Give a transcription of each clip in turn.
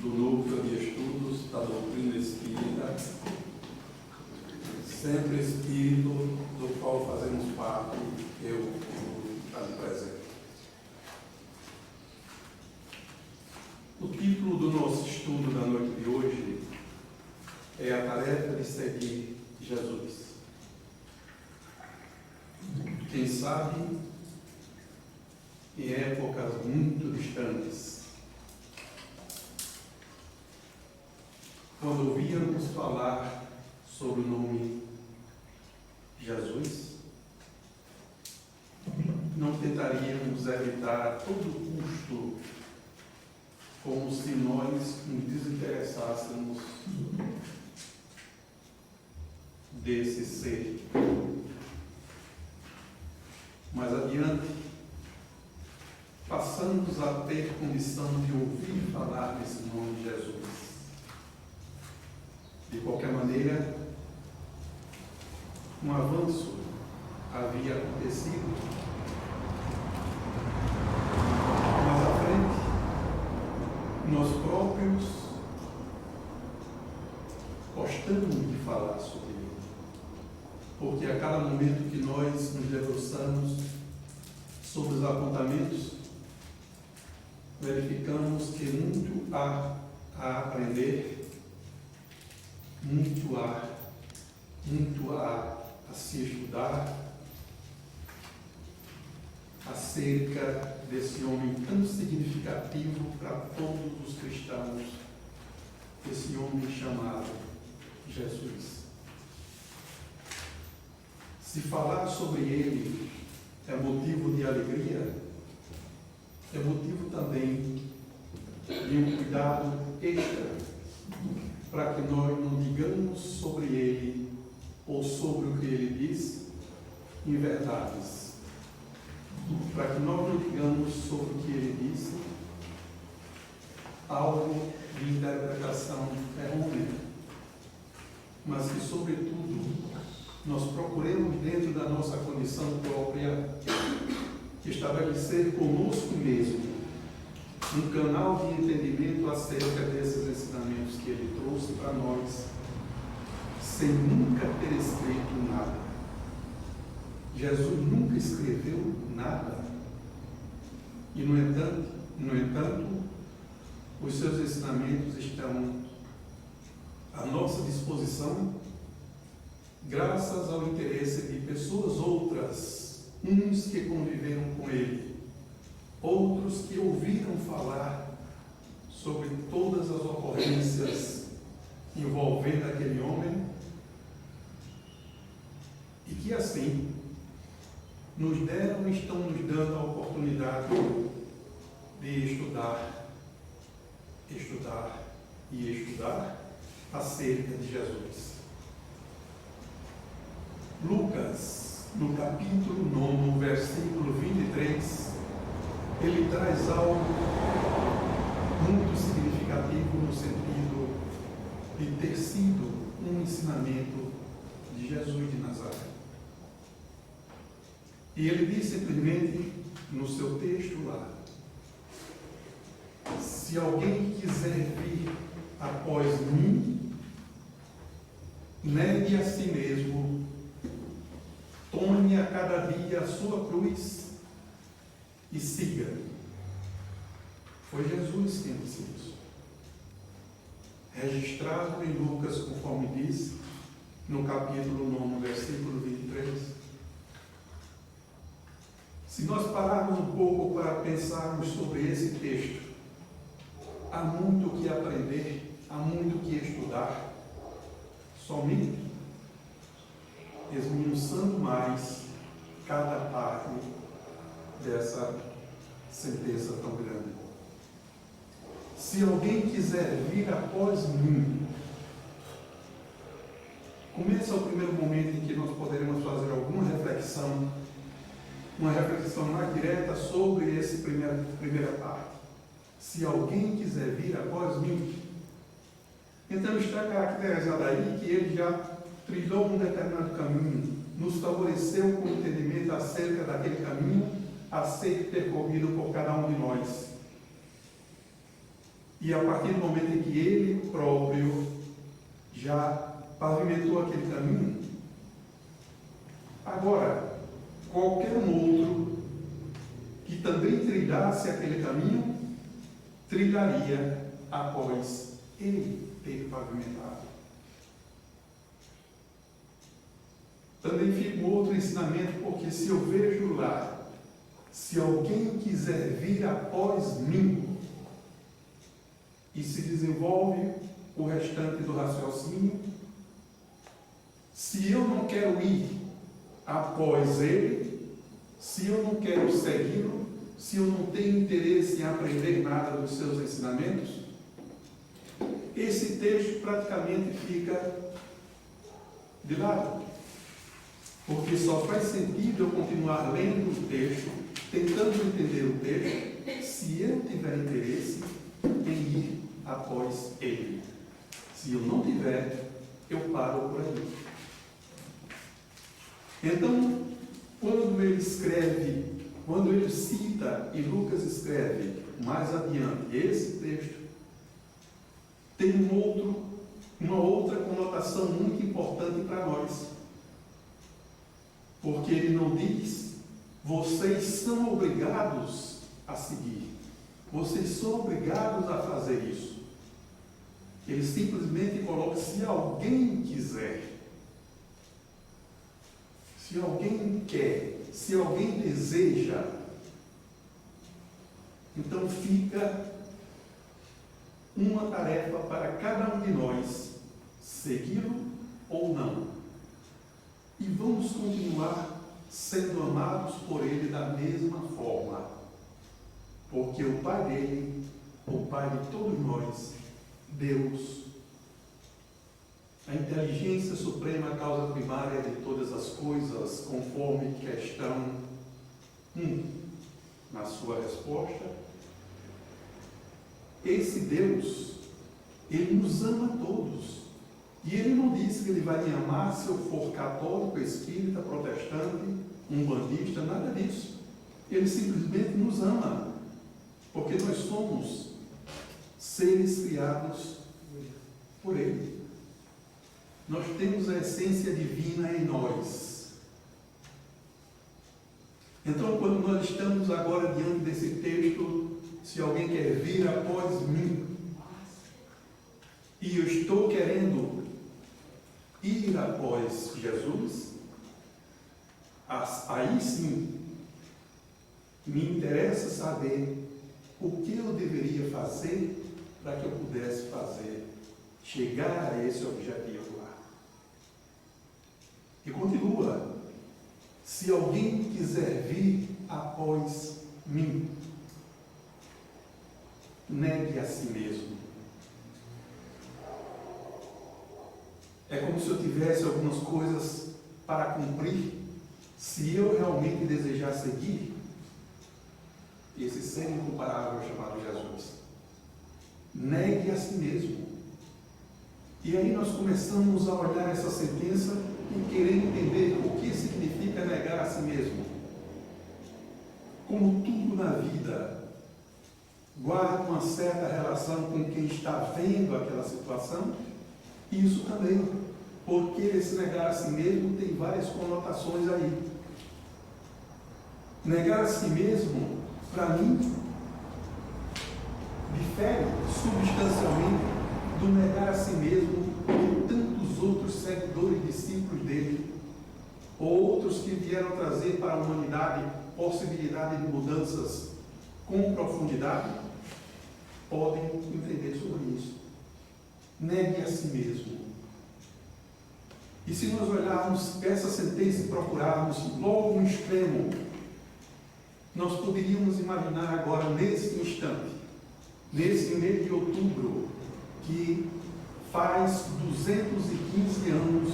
do Núcleo de Estudos da Doutrina Espírita, sempre espírito do qual fazemos parte, eu ali presente. O título do nosso estudo da noite de hoje é a tarefa de seguir Jesus. Quem sabe, em épocas muito distantes, quando ouvíamos falar sobre o nome Jesus, não tentaríamos evitar a todo custo, como se nós nos desinteressássemos desse ser. Mais adiante, passamos a ter condição de ouvir falar desse nome de Jesus. De qualquer maneira, um avanço havia acontecido. Mais à frente, nós próprios gostamos de falar sobre ele, porque a cada momento que nós nos debruçamos sobre os apontamentos, verificamos que muito há a aprender, muito há a se estudar acerca desse homem tão significativo para todos os cristãos, esse homem chamado Jesus. Se falar sobre ele é motivo de alegria, é motivo também de um cuidado extra, para que nós não digamos sobre ele ou sobre o que ele diz inverdades, para que nós não digamos sobre o que ele disse algo de interpretação errônea, mas que, sobretudo, nós procuremos, dentro da nossa condição própria, estabelecer conosco mesmo um canal de entendimento acerca desses ensinamentos que ele trouxe para nós, sem nunca ter escrito nada. Jesus nunca escreveu nada. E, no entanto, os seus ensinamentos estão à nossa disposição, graças ao interesse de pessoas outras, uns que conviveram com ele, outros que ouviram falar sobre todas as ocorrências envolvendo aquele homem, e que assim nos deram e estão nos dando a oportunidade de estudar acerca de Jesus. Lucas, no capítulo 9, versículo 23, ele traz algo muito significativo no sentido de ter sido um ensinamento de Jesus de Nazaré. E ele diz simplesmente no seu texto lá: se alguém quiser vir após mim, negue a si mesmo, tome a cada dia a sua cruz e siga. Foi Jesus quem disse isso, registrado em Lucas, conforme diz no capítulo 9, versículo 23. Se nós pararmos um pouco para pensarmos sobre esse texto, há muito o que aprender, há muito o que estudar, somente esmiuçando mais cada parte dessa sentença tão grande. Se alguém quiser vir após mim, começa o primeiro momento em que nós poderemos fazer alguma reflexão, uma reflexão mais direta sobre essa primeira parte. Se alguém quiser vir após mim, então está caracterizado aí que ele já trilhou um determinado caminho, nos favoreceu com o entendimento acerca daquele caminho a ser percorrido por cada um de nós. E E a partir do momento em que ele próprio já pavimentou aquele caminho, agora, qualquer outro que também trilhasse aquele caminho, trilharia após ele ter pavimentado. Também fica um outro ensinamento, porque se eu vejo lá, se alguém quiser vir após mim, e se desenvolve o restante do raciocínio, se eu não quero ir após ele, se eu não quero segui-lo, se eu não tenho interesse em aprender nada dos seus ensinamentos, esse texto praticamente fica de lado. Porque só faz sentido eu continuar lendo o texto, tentando entender o texto, se eu tiver interesse em ir após ele. Se eu não tiver, eu paro por aí. Então, quando ele escreve, quando ele cita, e Lucas escreve mais adiante esse texto, tem uma outra conotação muito importante para nós. Porque ele não diz, vocês são obrigados a seguir. Vocês são obrigados a fazer isso. Ele simplesmente coloca, se alguém quiser, se alguém quer, se alguém deseja, então fica uma tarefa para cada um de nós, segui-lo ou não. E vamos continuar sendo amados por ele da mesma forma. Porque o Pai dele, o Pai de todos nós, Deus, a inteligência suprema, a causa primária de todas as coisas, conforme questão 1, na sua resposta, esse Deus, ele nos ama a todos. E ele não disse que ele vai me amar se eu for católico, espírita, protestante, umbandista, nada disso. Ele simplesmente nos ama, porque nós somos seres criados por ele. Nós temos a essência divina em nós. Então, quando nós estamos agora diante desse texto, se alguém quer vir após mim, e eu estou querendo ir após Jesus, aí sim me interessa saber o que eu deveria fazer para que eu pudesse chegar a esse objetivo lá. E continua, se alguém quiser vir após mim, negue a si mesmo. É como se eu tivesse algumas coisas para cumprir. Se eu realmente desejar seguir esse ser incomparável chamado Jesus, negue a si mesmo. E aí nós começamos a olhar essa sentença e querer entender o que significa negar a si mesmo. Como tudo na vida guarda uma certa relação com quem está vendo aquela situação, isso também, porque esse negar a si mesmo tem várias conotações aí. Negar a si mesmo, para mim, difere substancialmente do negar a si mesmo de tantos outros seguidores, discípulos dele, ou outros que vieram trazer para a humanidade possibilidade de mudanças com profundidade, podem entender sobre isso. Negue a si mesmo. E se nós olharmos essa sentença e procurarmos logo um extremo, nós poderíamos imaginar agora, nesse instante, nesse mês de outubro, que faz 215 anos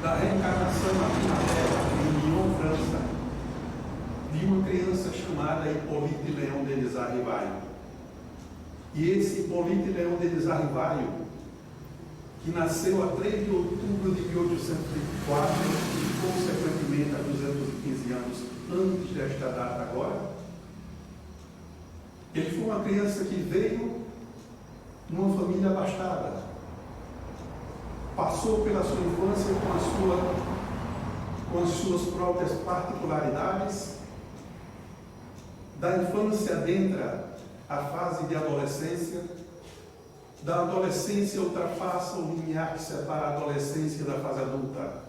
da reencarnação aqui na Terra, em Lyon, França, de uma criança chamada Hippolyte Léon Denis Arrivaille. E esse Hippolyte Léon Denis Arrivaille, que nasceu a 3 de outubro de 1804 e, consequentemente, há 215 anos antes desta data agora, Ele foi uma criança que veio numa família abastada. Passou pela sua infância com as suas próprias particularidades. Da infância adentra a fase de adolescência. Da adolescência ultrapassa o limiar que separa a adolescência da fase adulta.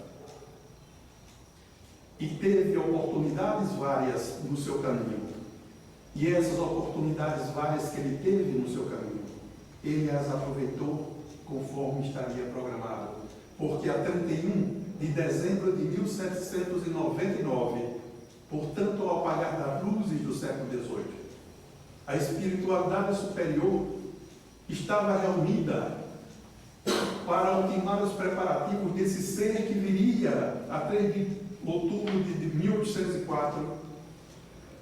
E teve oportunidades várias no seu caminho. E essas oportunidades várias que ele teve no seu caminho, ele as aproveitou conforme estaria programado. Porque a 31 de dezembro de 1799, portanto, ao apagar das luzes do século XVIII, a espiritualidade superior estava reunida para ultimar os preparativos desse ser que viria a 3 de outubro de 1804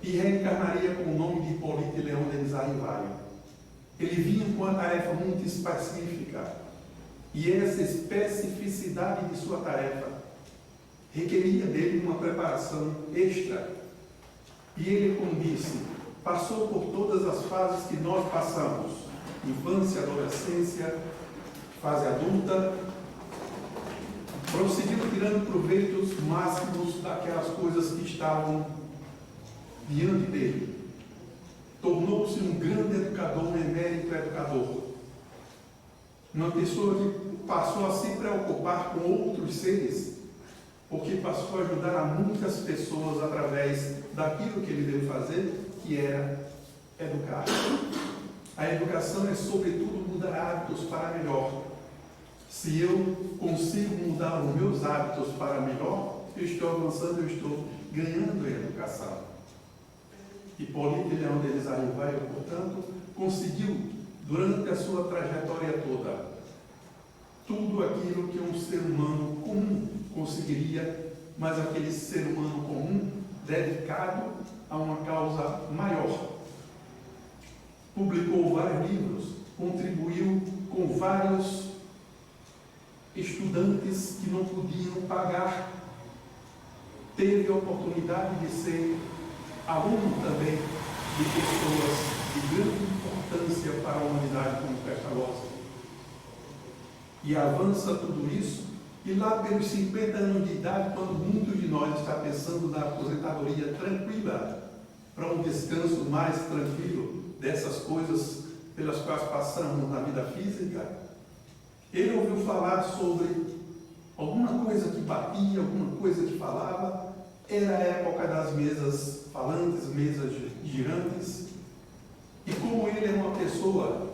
e reencarnaria com o nome de Hipólito Leão Denis Arrivaio. Ele vinha com uma tarefa muito específica, e essa especificidade de sua tarefa requeria dele uma preparação extra. E ele, como disse, passou por todas as fases que nós passamos: infância, adolescência, fase adulta. Prosseguiu tirando proveitos máximos daquelas coisas que estavam diante dele. Tornou-se um grande educador, um emérito educador. Uma pessoa que passou a se preocupar com outros seres, porque passou a ajudar a muitas pessoas através daquilo que ele veio fazer, que era educar. A educação é, sobretudo, mudar hábitos para melhor. Se eu consigo mudar os meus hábitos para melhor, eu estou avançando, eu estou ganhando em educação. Hipólito Leão Denis Arrivaio, portanto, conseguiu, durante a sua trajetória toda, tudo aquilo que um ser humano comum conseguiria, mas aquele ser humano comum dedicado a uma causa maior. Publicou vários livros, contribuiu com vários estudantes que não podiam pagar. Teve a oportunidade de ser aluno também de pessoas de grande importância para a humanidade como Pestalozzi. E avança tudo isso, e lá pelos 50 anos de idade, quando muitos de nós está pensando na aposentadoria tranquila, para um descanso mais tranquilo dessas coisas pelas quais passamos na vida física, ele ouviu falar sobre alguma coisa que batia, alguma coisa que falava. Era a época das mesas falantes, mesas girantes. E como ele é uma pessoa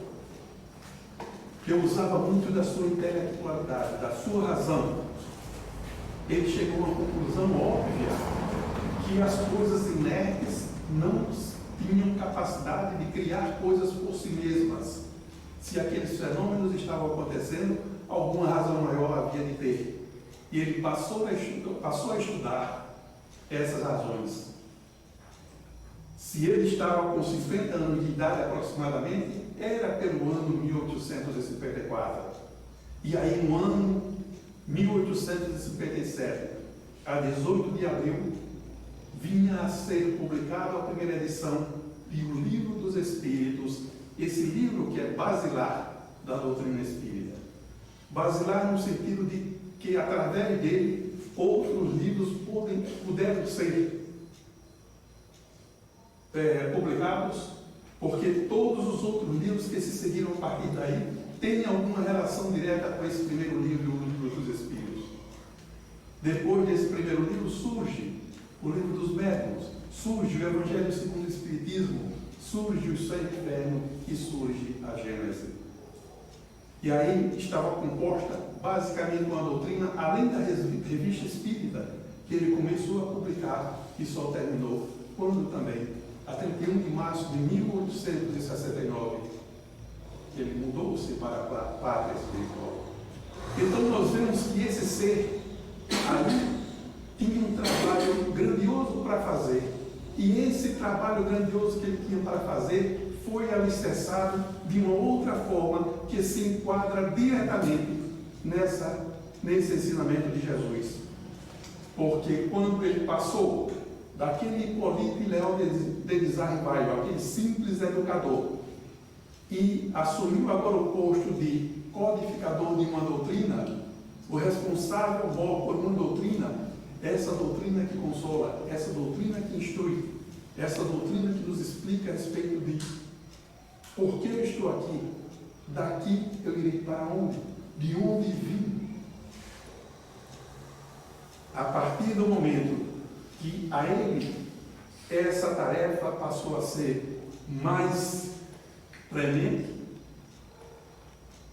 que usava muito da sua intelectualidade, da sua razão, ele chegou a uma conclusão óbvia que as coisas inertes não tinham capacidade de criar coisas por si mesmas. Se aqueles fenômenos estavam acontecendo, alguma razão maior havia de ter. E ele passou a estudar essas razões. Se ele estava com 50 anos de idade aproximadamente, era pelo ano 1854. E aí, no ano 1857, a 18 de abril, vinha a ser publicada a primeira edição do Livro dos Espíritos, esse livro que é basilar da doutrina espírita. Basilar no sentido de que, através dele, outros livros puderam ser publicados, porque todos os outros livros que se seguiram a partir daí têm alguma relação direta com esse primeiro livro, o Livro dos Espíritos. Depois desse primeiro livro surge o Livro dos Médiuns, surge o Evangelho segundo o Espiritismo, surge o Céu e o Inferno e surge a Gênese. E aí estava composta basicamente uma doutrina, além da revista espírita, que ele começou a publicar e só terminou quando também, a 31 de março de 1869, ele mudou-se para a pátria espiritual. Então nós vemos que esse ser ali tinha um trabalho grandioso para fazer. E esse trabalho grandioso que ele tinha para fazer foi alicerçado de uma outra forma que se enquadra diretamente nesse ensinamento de Jesus. Porque quando ele passou daquele Hipólito e Leão de Desarrivaio, aquele simples educador, e assumiu agora o posto de codificador de uma doutrina, o responsável por uma doutrina, essa doutrina que consola, essa doutrina que instrui, essa doutrina que nos explica a respeito de por que eu estou aqui, daqui eu irei para onde, de onde vim. A partir do momento que a ele essa tarefa passou a ser mais premente,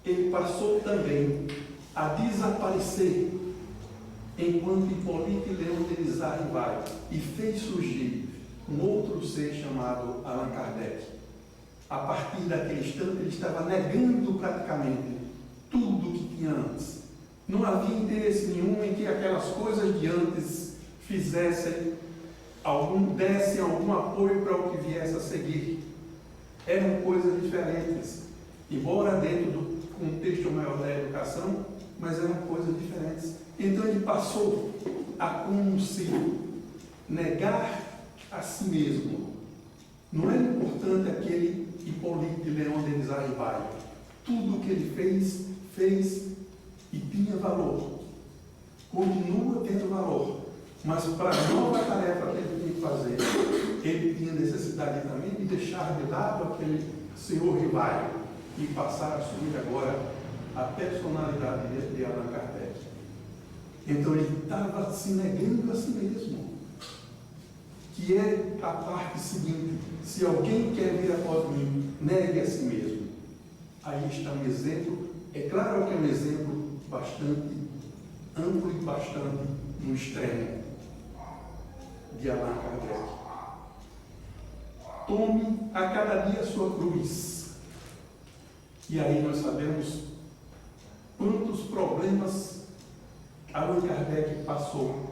ele passou também a desaparecer enquanto Hipólito e Leão de Desarrivaio e fez surgir um outro ser chamado Allan Kardec. A partir daquele instante ele estava negando praticamente tudo o que tinha antes. Não havia interesse nenhum em que aquelas coisas de antes dessem algum apoio para o que viesse a seguir. Eram coisas diferentes, embora dentro do contexto maior da educação, mas eram coisas diferentes. Então ele passou a como se negar a si mesmo. Não era importante aquele Hipólito de Leão de Desarrivaio. Tudo o que ele fez e tinha valor. Continua tendo valor. Mas para a nova tarefa que ele tinha que fazer, ele tinha necessidade também de deixar de lado aquele senhor Rivaio e passar a assumir agora a personalidade de Allan Kardec. Então ele estava se negando a si mesmo, que é a parte seguinte: se alguém quer vir após mim, negue a si mesmo. Aí está um exemplo, é claro que é um exemplo bastante amplo e bastante no extremo de Allan Kardec. Tome a cada dia a sua cruz. E aí nós sabemos quantos problemas Allan Kardec passou,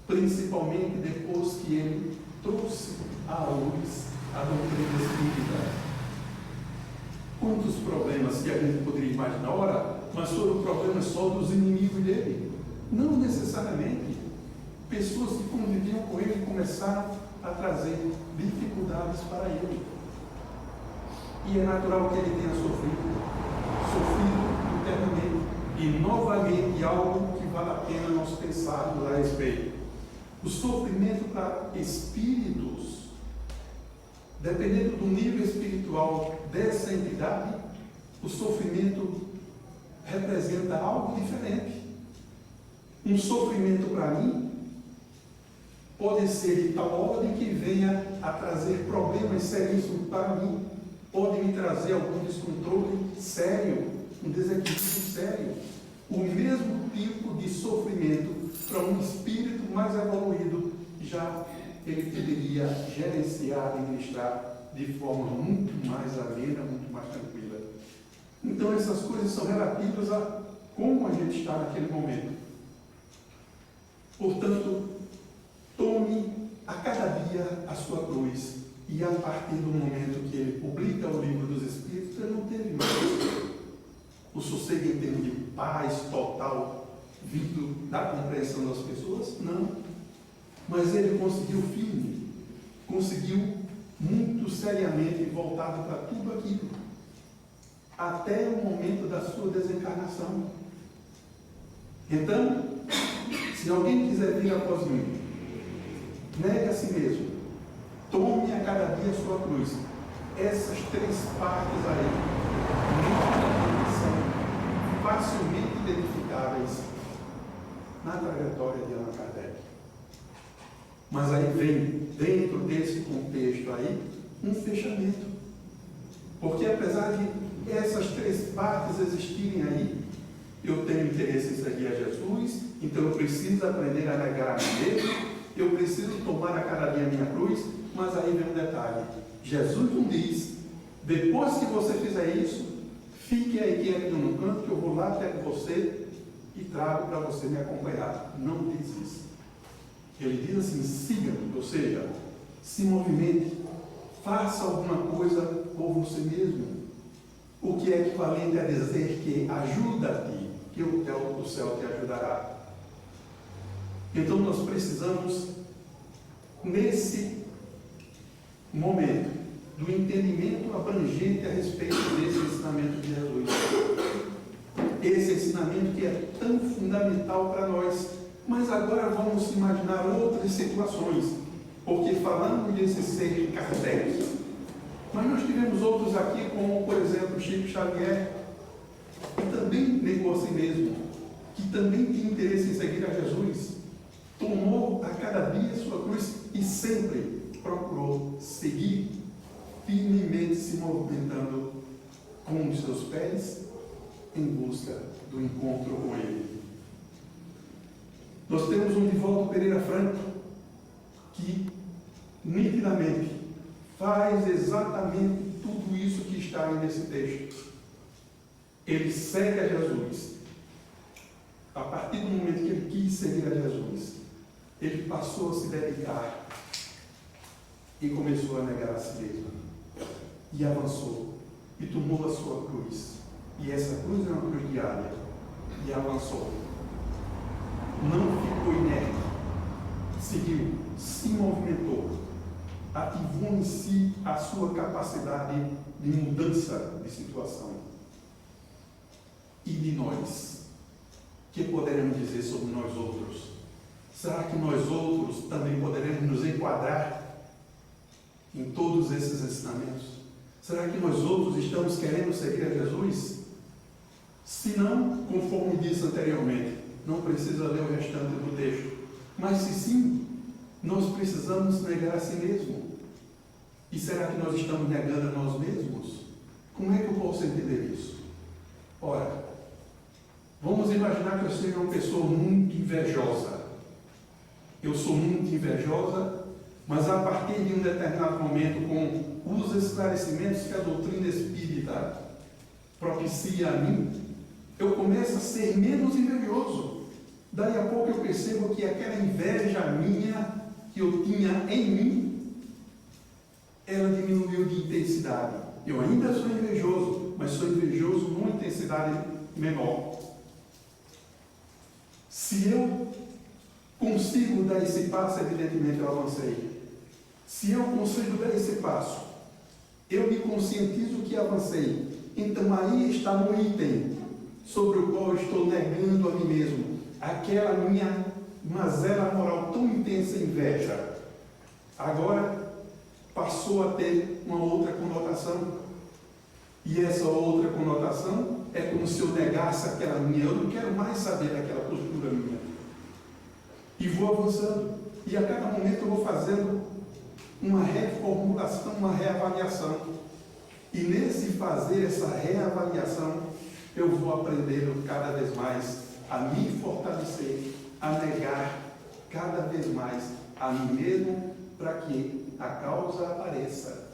principalmente depois que ele trouxe à luz a doutrina espírita. Quantos problemas que a gente poderia imaginar, ora, mas foram problemas só dos inimigos dele. Não necessariamente. Pessoas que conviviam com ele começaram a trazer dificuldades para ele. E é natural que ele tenha sofrido internamente. E novamente algo que vale a pena nós pensarmos a respeito. O sofrimento para espíritos, dependendo do nível espiritual dessa entidade, o sofrimento representa algo diferente. Um sofrimento para mim pode ser de tal ordem que venha a trazer problemas seríssimos para mim, pode me trazer algum descontrole sério, um desequilíbrio sério. O mesmo tipo de sofrimento para um espírito mais evoluído, já ele poderia gerenciar, administrar de forma muito mais amena, muito mais tranquila. Então essas coisas são relativas a como a gente está naquele momento. Portanto, tome a cada dia a sua cruz. E a partir do momento que ele publica o Livro dos Espíritos, ele não teve mais o sossego em termos de paz total vindo da compreensão das pessoas, não. Mas ele conseguiu firme, conseguiu muito seriamente voltado para tudo aquilo, até o momento da sua desencarnação. Então, se alguém quiser vir após mim, negue a si mesmo, tome a cada dia a sua cruz. Essas três partes aí, são facilmente identificáveis na trajetória de Allan Kardec. Mas aí vem, dentro desse contexto aí, um fechamento. Porque apesar de essas três partes existirem aí, eu tenho interesse em seguir a Jesus, então eu preciso aprender a negar a mim mesmo, eu preciso tomar a cada dia a minha cruz, mas aí vem um detalhe. Jesus não diz, depois que você fizer isso, fique aí quieto num canto que eu vou lá até com você e trago para você me acompanhar. Não diz isso. Ele diz assim, siga-me, ou seja, se movimente, faça alguma coisa por você mesmo. O que é equivalente a dizer que ajuda-te, que o céu te ajudará. Então nós precisamos, nesse momento do entendimento abrangente a respeito desse ensinamento de Jesus. Esse ensinamento que é tão fundamental para nós. Mas agora vamos imaginar outras situações, porque falamos desses 6 Kardec, mas nós tivemos outros aqui, como por exemplo Chico Xavier, que também negou a si mesmo, que também tinha interesse em seguir a Jesus, tomou a cada dia sua cruz e sempre procurou seguir firmemente, se movimentando com os seus pés em busca do encontro com Ele. Nós temos um Divaldo Pereira Franco que nitidamente faz exatamente tudo isso que está aí nesse texto. Ele segue a Jesus. A partir do momento que ele quis seguir a Jesus, ele passou a se dedicar e começou a negar a si mesmo. E avançou. E tomou a sua cruz. E essa cruz é uma cruz diária. E avançou. Não ficou inerte. Seguiu. Se movimentou. Ativou em si a sua capacidade de mudança de situação. E de nós? O que poderemos dizer sobre nós outros? Será que nós outros também poderemos nos enquadrar em todos esses ensinamentos? Será que nós outros estamos querendo seguir a Jesus? Se não, conforme disse anteriormente, não precisa ler o restante do texto. Mas se sim, nós precisamos negar a si mesmo. E será que nós estamos negando a nós mesmos? Como é que eu posso entender isso? Ora, vamos imaginar que eu seja uma pessoa muito invejosa. Eu sou muito invejosa, mas a partir de um determinado momento, com os esclarecimentos que a doutrina espírita propicia a mim, eu começo a ser menos invejoso. Daí a pouco eu percebo que aquela inveja minha, que eu tinha em mim, ela diminuiu de intensidade. Eu ainda sou invejoso, mas sou invejoso numa intensidade menor. Se eu consigo dar esse passo, evidentemente eu avancei. Se eu consigo dar esse passo, eu me conscientizo que avancei. Então aí está no item sobre o qual eu estou negando a mim mesmo. Aquela minha mazela moral tão intensa, inveja, agora passou a ter uma outra conotação. E essa outra conotação é como se eu negasse aquela minha. Eu não quero mais saber daquela postura minha. E vou avançando. E a cada momento eu vou fazendo uma reformulação, uma reavaliação. E nesse fazer essa reavaliação, eu vou aprendendo cada vez mais a me fortalecer, a negar cada vez mais a mim mesmo, para que a causa apareça.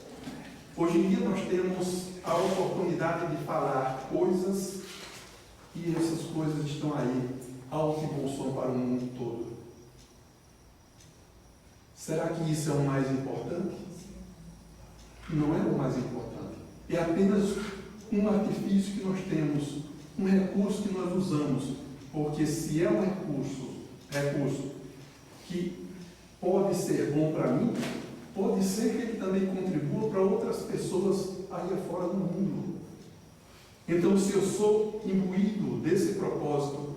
Hoje em dia nós temos a oportunidade de falar coisas, e essas coisas estão aí, alto e bom som para o mundo todo. Será que isso é o mais importante? Não é o mais importante. É apenas um artifício que nós temos, um recurso que nós usamos. Porque se é um recurso que pode ser bom para mim, pode ser que ele também contribua para outras pessoas aí afora do mundo. Então, se eu sou imbuído desse propósito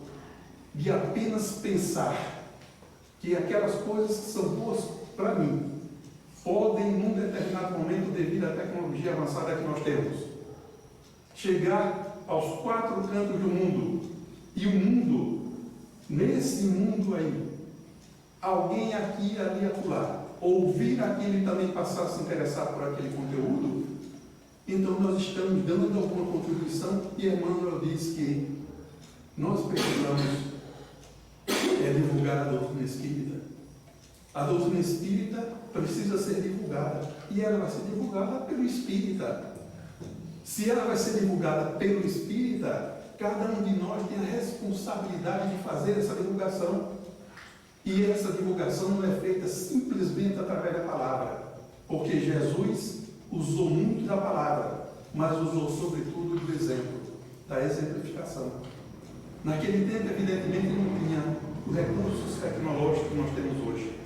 de apenas pensar que aquelas coisas que são boas para mim podem, num determinado momento, devido à tecnologia avançada que nós temos, chegar aos 4 cantos do mundo, e o mundo, nesse mundo aí, alguém aqui e ali acolá, ouvir aquilo e também passar a se interessar por aquele conteúdo, então nós estamos dando alguma contribuição. E Emmanuel diz que nós precisamos divulgar a doutrina espírita. A doutrina espírita precisa ser divulgada, e ela vai ser divulgada pelo espírita. Se ela vai ser divulgada pelo espírita, cada um de nós tem a responsabilidade de fazer essa divulgação. E essa divulgação não é feita simplesmente através da palavra, porque Jesus usou muito da palavra, mas usou sobretudo do exemplo, da exemplificação. Naquele tempo, evidentemente, não tinha os recursos tecnológicos que nós temos hoje.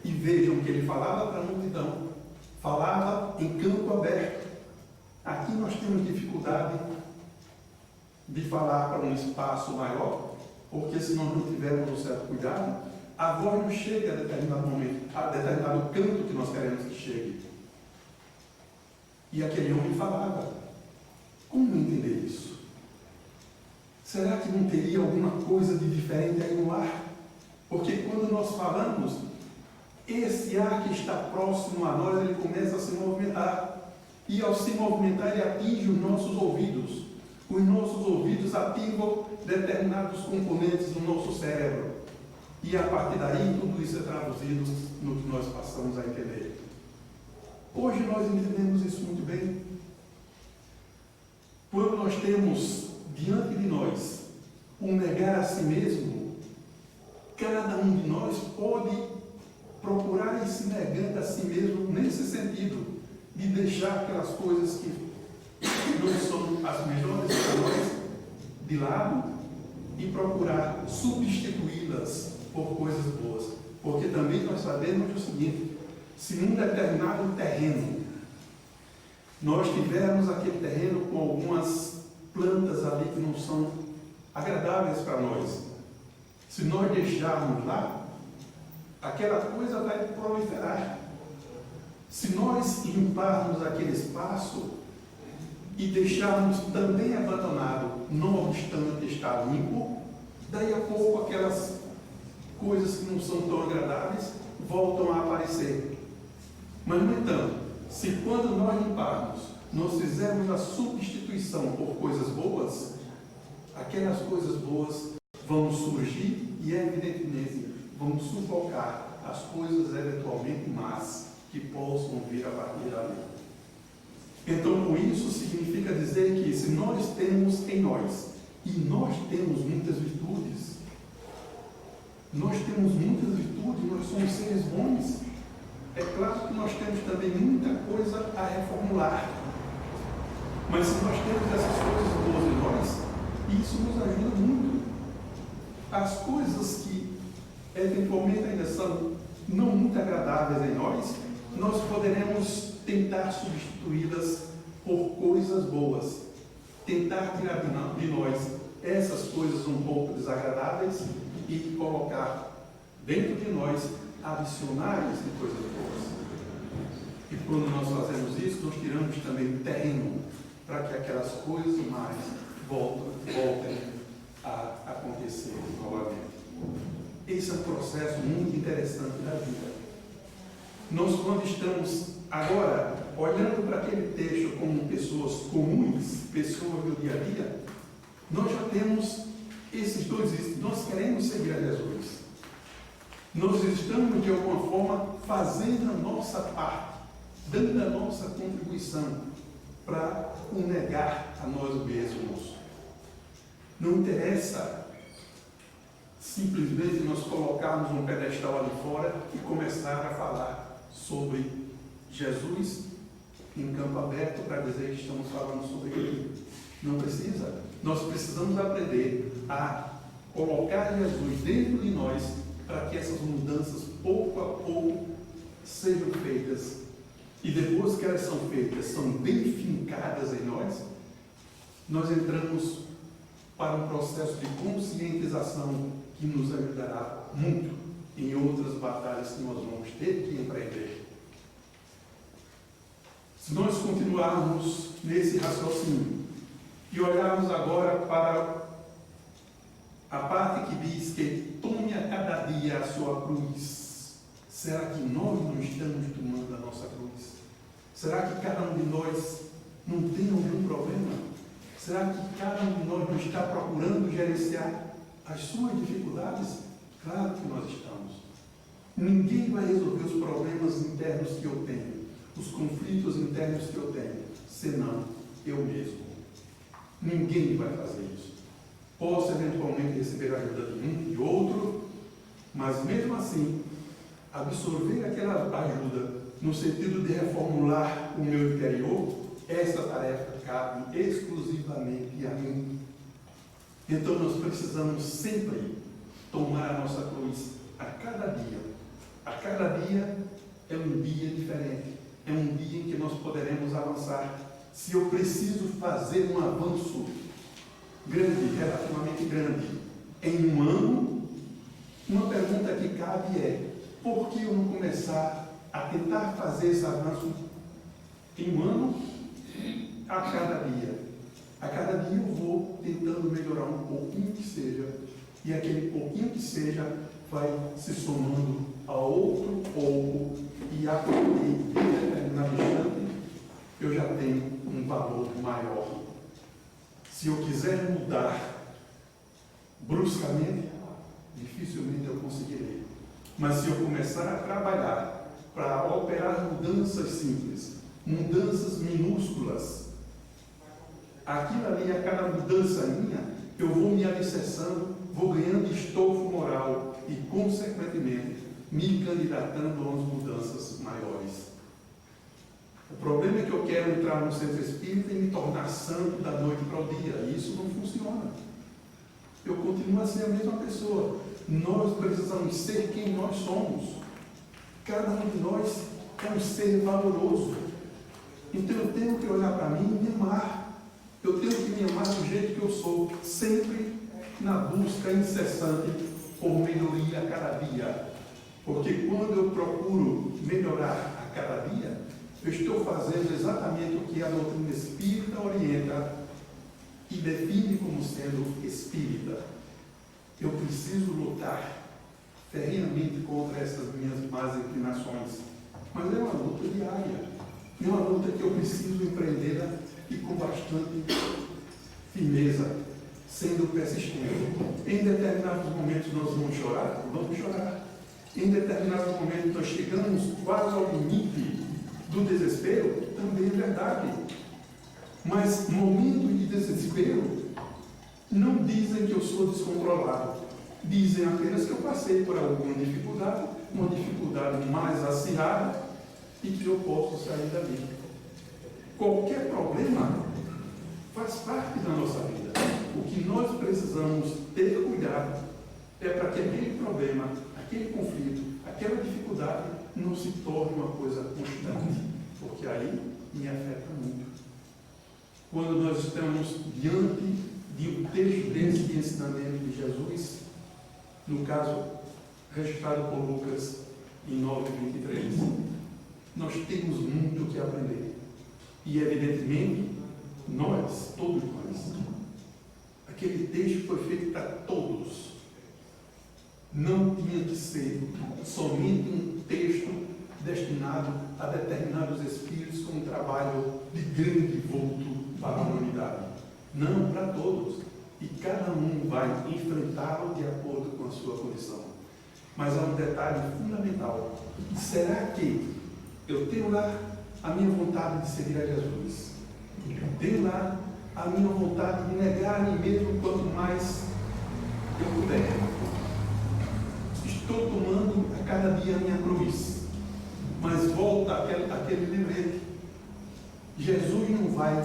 E vejam que ele falava para a multidão, falava em campo aberto. Aqui nós temos dificuldade de falar para um espaço maior, porque se nós não tivermos um certo cuidado, a voz não chega a determinado momento, a determinado canto que nós queremos que chegue. E aquele homem falava. Como entender isso? Será que não teria alguma coisa de diferente aí no ar? Porque quando nós falamos, esse ar que está próximo a nós, ele começa a se movimentar. E ao se movimentar, ele atinge os nossos ouvidos. Os nossos ouvidos ativam determinados componentes do nosso cérebro. E a partir daí, tudo isso é traduzido no que nós passamos a entender. Hoje nós entendemos isso muito bem. Quando nós temos diante de nós um negar a si mesmo, cada um de nós pode procurar ir se negando a si mesmo nesse sentido, de deixar aquelas coisas que não são as melhores para nós de lado e procurar substituí-las por coisas boas. Porque também nós sabemos o seguinte: se num determinado terreno nós tivermos aquele terreno com algumas plantas ali que não são agradáveis para nós, se nós deixarmos lá, aquela coisa vai proliferar. Se nós limparmos aquele espaço e deixarmos também abandonado, não obstante estar limpo, daí a pouco aquelas coisas que não são tão agradáveis voltam a aparecer. Mas, no entanto, se quando nós limparmos, nós fizermos a substituição por coisas boas, aquelas coisas boas vão surgir e, evidentemente, vão sufocar as coisas eventualmente más que possam vir a partir dali. Então, com isso, significa dizer que se nós temos em nós, e nós temos muitas virtudes, nós somos seres bons, é claro que nós temos também muita coisa a reformular. Mas se nós temos essas coisas boas em nós, isso nos ajuda muito. As coisas que eventualmente ainda são não muito agradáveis em nós, nós poderemos tentar substituí-las por coisas boas. Tentar tirar de nós essas coisas um pouco desagradáveis e colocar dentro de nós adicionais de coisas boas. E quando nós fazemos isso, nós tiramos também terreno para que aquelas coisas mais voltem a acontecer novamente. Esse é um processo muito interessante da vida. Nós, quando estamos agora olhando para aquele texto como pessoas comuns, pessoas do dia a dia, nós já temos esses dois itens. Nós queremos seguir a Jesus. Nós estamos, de alguma forma, fazendo a nossa parte, dando a nossa contribuição para o negar a nós mesmos. Não interessa simplesmente nós colocarmos um pedestal ali fora e começar a falar sobre Jesus em campo aberto para dizer que estamos falando sobre ele. Não precisa. Nós precisamos aprender a colocar Jesus dentro de nós para que essas mudanças pouco a pouco sejam feitas. E depois que elas são feitas, são bem fincadas em nós, nós entramos para um processo de conscientização que nos ajudará muito em outras batalhas que nós vamos ter que empreender. Se nós continuarmos nesse raciocínio e olharmos agora para a parte que diz que tome a cada dia a sua cruz, será que nós não estamos tomando a nossa cruz? Será que cada um de nós não tem algum problema? Será que cada um de nós não está procurando gerenciar as suas dificuldades? Claro que nós estamos. Ninguém vai resolver os problemas internos que eu tenho, os conflitos internos que eu tenho, senão eu mesmo. Ninguém vai fazer isso. Posso eventualmente receber a ajuda de um e outro, mas mesmo assim, absorver aquela ajuda no sentido de reformular o meu interior, essa tarefa cabe exclusivamente a mim. Então nós precisamos sempre tomar a nossa cruz a cada dia A cada dia é um dia diferente. É um dia em que nós poderemos avançar. Se eu preciso fazer um avanço grande, relativamente grande, em um ano, uma pergunta que cabe é: por que eu não começar a tentar fazer esse avanço em um ano, a cada dia? A cada dia eu vou tentando melhorar um pouquinho que seja, e aquele pouquinho que seja vai se somando a outro pouco, e a partir de determinado instante eu já tenho um valor maior. Se eu quiser mudar bruscamente, dificilmente eu conseguirei. Mas se eu começar a trabalhar para operar mudanças simples, mudanças minúsculas, aquilo ali, a cada mudança minha, eu vou me alicerçando, vou ganhando estofo moral e, consequentemente, me candidatando a umas mudanças maiores. O problema é que eu quero entrar no centro espírita e me tornar santo da noite para o dia, e isso não funciona. Eu continuo a ser a mesma pessoa. Nós precisamos ser quem nós somos. Cada um de nós é um ser valoroso. Então eu tenho que olhar para mim e me amar. Eu tenho que me amar do jeito que eu sou, sempre na busca incessante por melhoria a cada dia. Porque quando eu procuro melhorar a cada dia, eu estou fazendo exatamente o que a doutrina espírita orienta e define como sendo espírita. Eu preciso lutar ferrenhamente contra essas minhas más inclinações, mas é uma luta diária, é uma luta que eu preciso empreendê-la e com bastante firmeza, sendo persistente. Em determinados momentos nós vamos chorar? Vamos chorar. Em determinados momentos nós chegamos quase ao limite do desespero? Também é verdade. Mas momentos de desespero não dizem que eu sou descontrolado. Dizem apenas que eu passei por alguma dificuldade, uma dificuldade mais acirrada, e que eu posso sair dali. Qualquer problema faz parte da nossa vida. O que nós precisamos ter cuidado é para que aquele problema, aquele conflito, aquela dificuldade não se torne uma coisa constante, porque aí me afeta muito. Quando nós estamos diante de um texto desse de ensinamento de Jesus, no caso registrado por Lucas em 9:23, nós temos muito o que aprender. E evidentemente, nós, todos nós, aquele texto foi feito para todos. Não tinha que ser somente um texto destinado a determinados espíritos com um trabalho de grande vulto para a humanidade. Não, para todos. E cada um vai enfrentá-lo de acordo com a sua condição. Mas há um detalhe fundamental. Será que eu tenho lá a minha vontade de seguir a Jesus? Tenho lá a minha vontade de negar a mim mesmo quanto mais eu puder? Estou tomando a cada dia a minha cruz. Mas volta aquele lembrete. Jesus não vai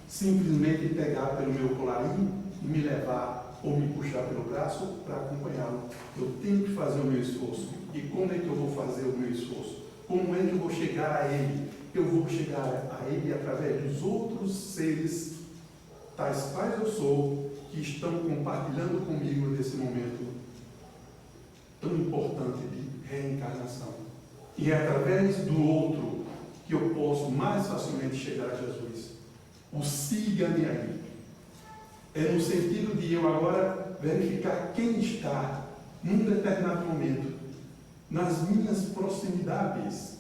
simplesmente pegar pelo meu colarinho e me levar ou me puxar pelo braço para acompanhá-lo. Eu tenho que fazer o meu esforço. E como é que eu vou fazer o meu esforço? Como é que eu vou chegar a Ele? Eu vou chegar a Ele através dos outros seres, tais quais eu sou, que estão compartilhando comigo nesse momento tão importante de reencarnação. E é através do outro que eu posso mais facilmente chegar a Jesus. O siga-me aí. É no sentido de eu agora verificar quem está, num determinado momento, nas minhas proximidades,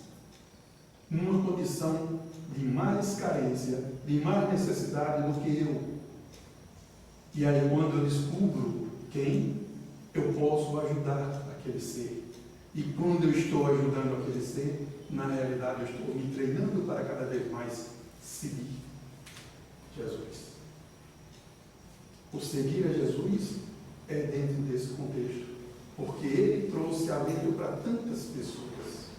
numa condição de mais carência, de mais necessidade do que eu. E aí, quando eu descubro quem, eu posso ajudar aquele ser. E quando eu estou ajudando aquele ser, na realidade eu estou me treinando para cada vez mais seguir Jesus. O seguir a Jesus é dentro desse contexto, porque Ele trouxe alívio para tantas pessoas.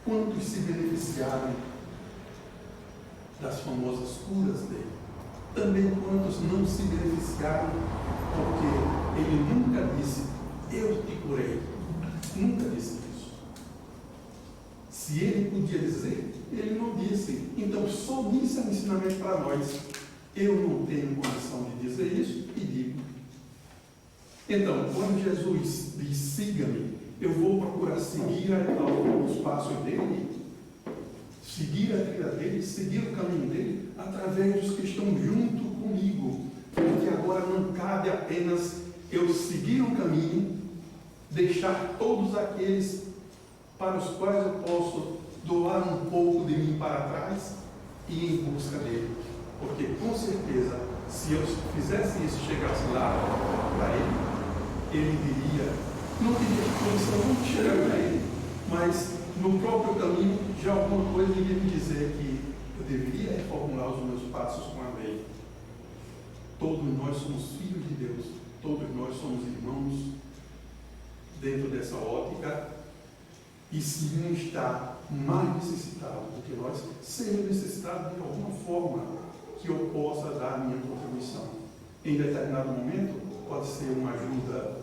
Quantos se beneficiaram das famosas curas dele? Também quantos não se beneficiaram, porque Ele nunca disse, eu te curei. Nunca disse isso. Se ele podia dizer, ele não disse. Então, só nisso é um ensinamento para nós. Eu não tenho condição de dizer isso e digo. Então, quando Jesus diz, siga-me, eu vou procurar seguir os passos dele, seguir a trilha dele, seguir o caminho dele, através dos que estão junto comigo. Porque agora não cabe apenas eu seguir um caminho, deixar todos aqueles para os quais eu posso doar um pouco de mim para trás e ir em busca dele. Porque, com certeza, se eu fizesse isso, chegasse lá para ele diria, não teria condição de chegar para ele, mas no próprio caminho, já alguma coisa iria me dizer que eu deveria reformular os meus passos com a lei. Todos nós somos filhos de Deus, todos nós somos irmãos dentro dessa ótica, e se um está mais necessitado do que nós, seja necessitado de alguma forma que eu possa dar a minha contribuição. Em determinado momento, pode ser uma ajuda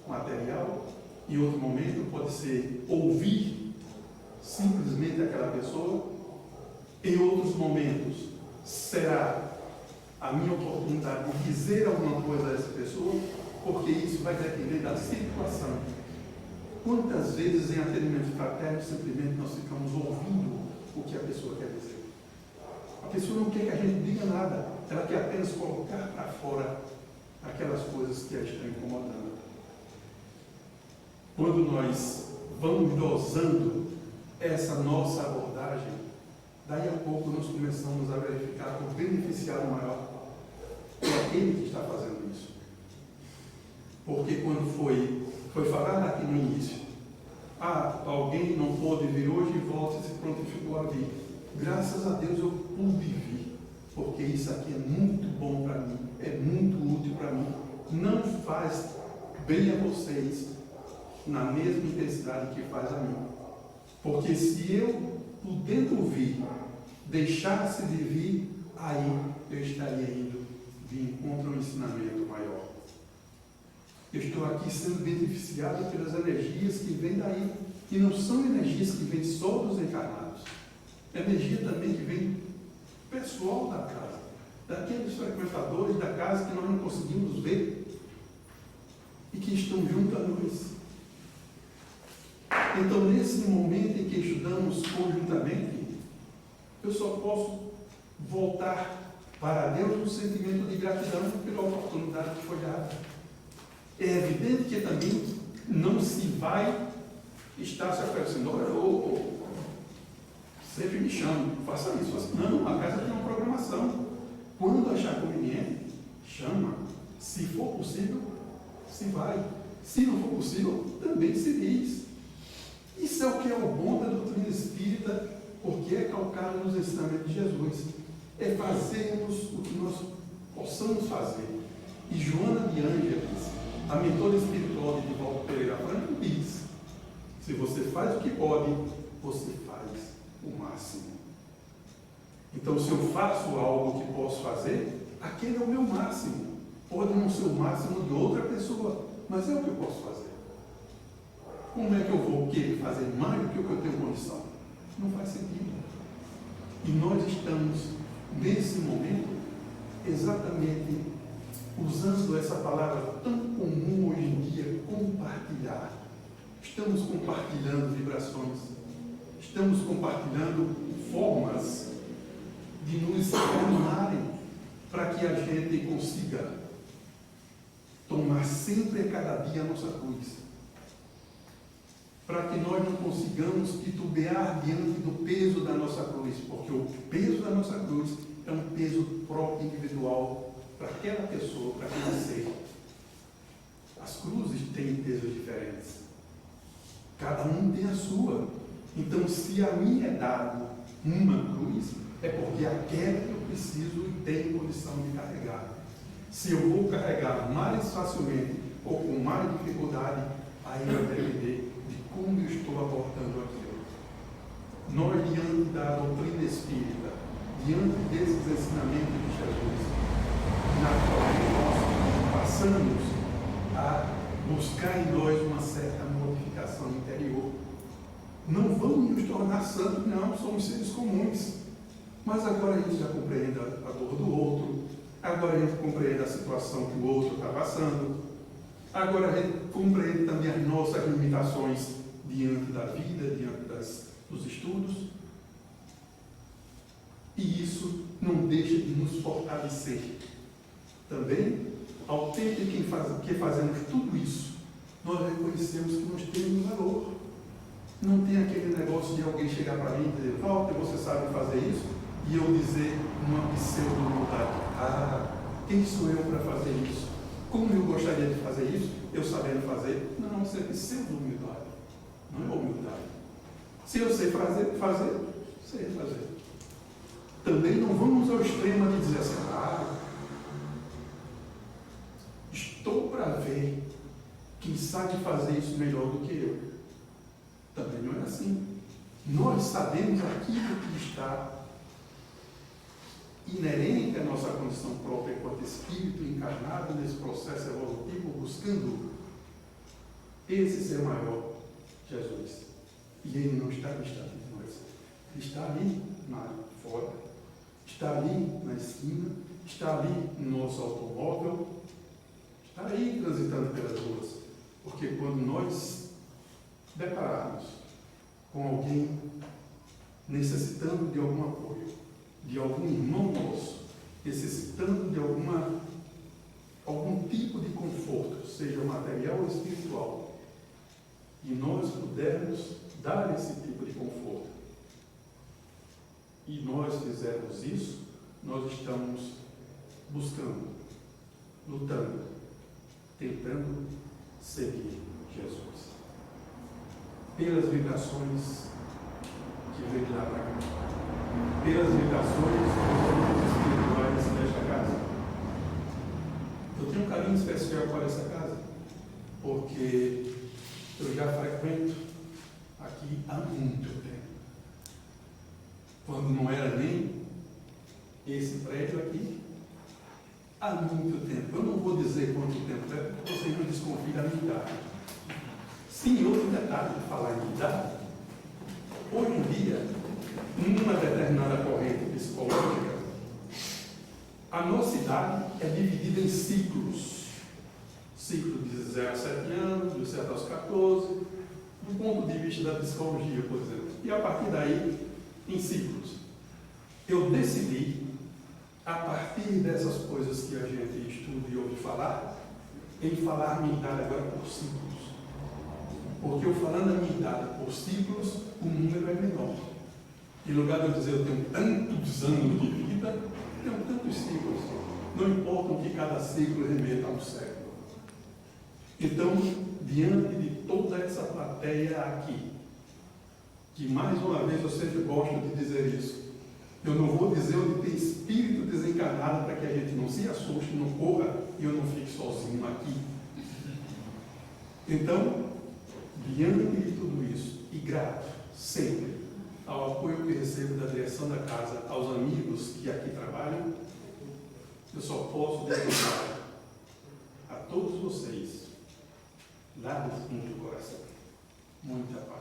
material, em outro momento, pode ser ouvir simplesmente aquela pessoa, em outros momentos, será a minha oportunidade de dizer alguma coisa a essa pessoa, porque isso vai depender da situação. Quantas vezes em atendimento fraterno, simplesmente nós ficamos ouvindo o que a pessoa quer dizer? A pessoa não quer que a gente diga nada, ela quer apenas colocar para fora aquelas coisas que a estão incomodando. Quando nós vamos dosando essa nossa abordagem, daí a pouco nós começamos a verificar que o beneficiário maior é aquele que está fazendo isso. Porque quando foi falado aqui no início, alguém não pôde vir hoje e volta e se prontificou a vir. Graças a Deus eu pude vir, porque isso aqui é muito bom para mim, é muito útil para mim. Não faz bem a vocês na mesma intensidade que faz a mim. Porque se eu, podendo vir, deixasse de vir, aí eu estaria indo de encontro a um ensinamento maior. Eu estou aqui sendo beneficiado pelas energias que vêm daí, e não são energias que vêm só dos encarnados. Energia também que vem do pessoal da casa, daqueles frequentadores da casa que nós não conseguimos ver e que estão junto a nós. Então, nesse momento em que estudamos conjuntamente, eu só posso voltar para Deus no sentimento de gratidão pela oportunidade que foi dada. É evidente que também não se vai estar se oferecendo, olha, sempre me chame, faça isso, faça. Não, a casa tem uma programação. Quando achar conveniente, chama. Se for possível, se vai. Se não for possível, também se diz. Isso é o que é o bom da doutrina espírita, porque é calcado nos ensinamentos de Jesus. É fazermos o que nós possamos fazer. E Joana de Ângeles, a mentora espiritual de Divaldo Pereira Franco, diz: se você faz o que pode, você faz o máximo. Então, se eu faço algo que posso fazer, aquele é o meu máximo. Pode não ser o máximo de outra pessoa, mas é o que eu posso fazer. Como é que eu vou querer fazer mais do que o que eu tenho condição? Não faz sentido. E nós estamos, nesse momento, exatamente usando essa palavra tão comum hoje em dia, compartilhar. Estamos compartilhando vibrações, estamos compartilhando formas de nos animarem para que a gente consiga tomar sempre a cada dia a nossa cruz. Para que nós não consigamos titubear diante do peso da nossa cruz, porque o peso da nossa cruz é um peso próprio, individual, para aquela pessoa, para aquele ser. As cruzes têm pesos diferentes. Cada um tem a sua. Então, se a minha é dado uma cruz, é porque aquela que eu preciso e tenho condição de carregar. Se eu vou carregar mais facilmente ou com mais dificuldade, aí vai depender de como eu estou abordando aquilo. Nós, diante da doutrina espírita, diante desses ensinamentos de Jesus, naturalmente nós passamos a buscar em nós uma certa modificação interior. Não vamos nos tornar santos, não, somos seres comuns. Mas agora a gente já compreende a dor do outro, agora a gente compreende a situação que o outro está passando, agora a gente compreende também as nossas limitações diante da vida, diante dos estudos. E isso não deixa de nos fortalecer. Também, ao tempo em que fazemos tudo isso, nós reconhecemos que nós temos valor. Não tem aquele negócio de alguém chegar para mim e dizer, Walter, você sabe fazer isso? E eu dizer uma pseudo-humildade, quem sou eu para fazer isso? Como eu gostaria de fazer isso? Eu sabendo fazer? Não, isso é pseudo-humildade, não é humildade. Se eu sei fazer, sei fazer. Também não vamos ao extremo de dizer assim, estou para ver quem sabe fazer isso melhor do que eu. Também não é assim. Nós sabemos aquilo que está inerente à nossa condição própria enquanto espírito encarnado nesse processo evolutivo, buscando esse ser maior, Jesus. E ele não está distante de nós. Ele está ali fora, está ali na esquina, está ali no nosso automóvel, está aí transitando pelas ruas. Porque quando nós depararmos com alguém necessitando de algum apoio, de algum irmão nosso, necessitando de algum tipo de conforto, seja material ou espiritual, e nós pudermos dar esse tipo de conforto, e nós fizermos isso, nós estamos buscando, lutando, tentando seguir Jesus. Pelas vibrações que vem lá para cá, pelas vibrações espirituais desta casa. Eu tenho um carinho especial para essa casa, porque eu já frequento aqui há muito tempo. Quando não era nem esse prédio aqui, há muito tempo. Eu não vou dizer quanto tempo é, porque vocês não desconfiam da minha idade. Sim, outro detalhe de falar em idade. Hoje em dia, numa determinada corrente psicológica, a nossa idade é dividida em ciclos. Ciclo de 0 a 7 anos, de 7 aos 14, do ponto de vista da psicologia, por exemplo. E a partir daí, em ciclos. Eu decidi, a partir dessas coisas que a gente estuda e ouve falar, em falar minha idade agora por ciclos. Porque eu falando a minha idade por ciclos, o número é menor. Em lugar de eu dizer eu tenho tantos anos de vida, eu tenho tantos ciclos. Não importa o que cada ciclo remeta a um século. Então, diante de toda essa plateia aqui, que mais uma vez eu sempre gosto de dizer isso, eu não vou dizer onde tem espírito desencarnado para que a gente não se assuste, não corra e eu não fique sozinho aqui. Então, diante de tudo isso, e grato sempre ao apoio que recebo da direção da casa, aos amigos que aqui trabalham, eu só posso desejar a todos vocês, lá do fundo do coração, muita paz.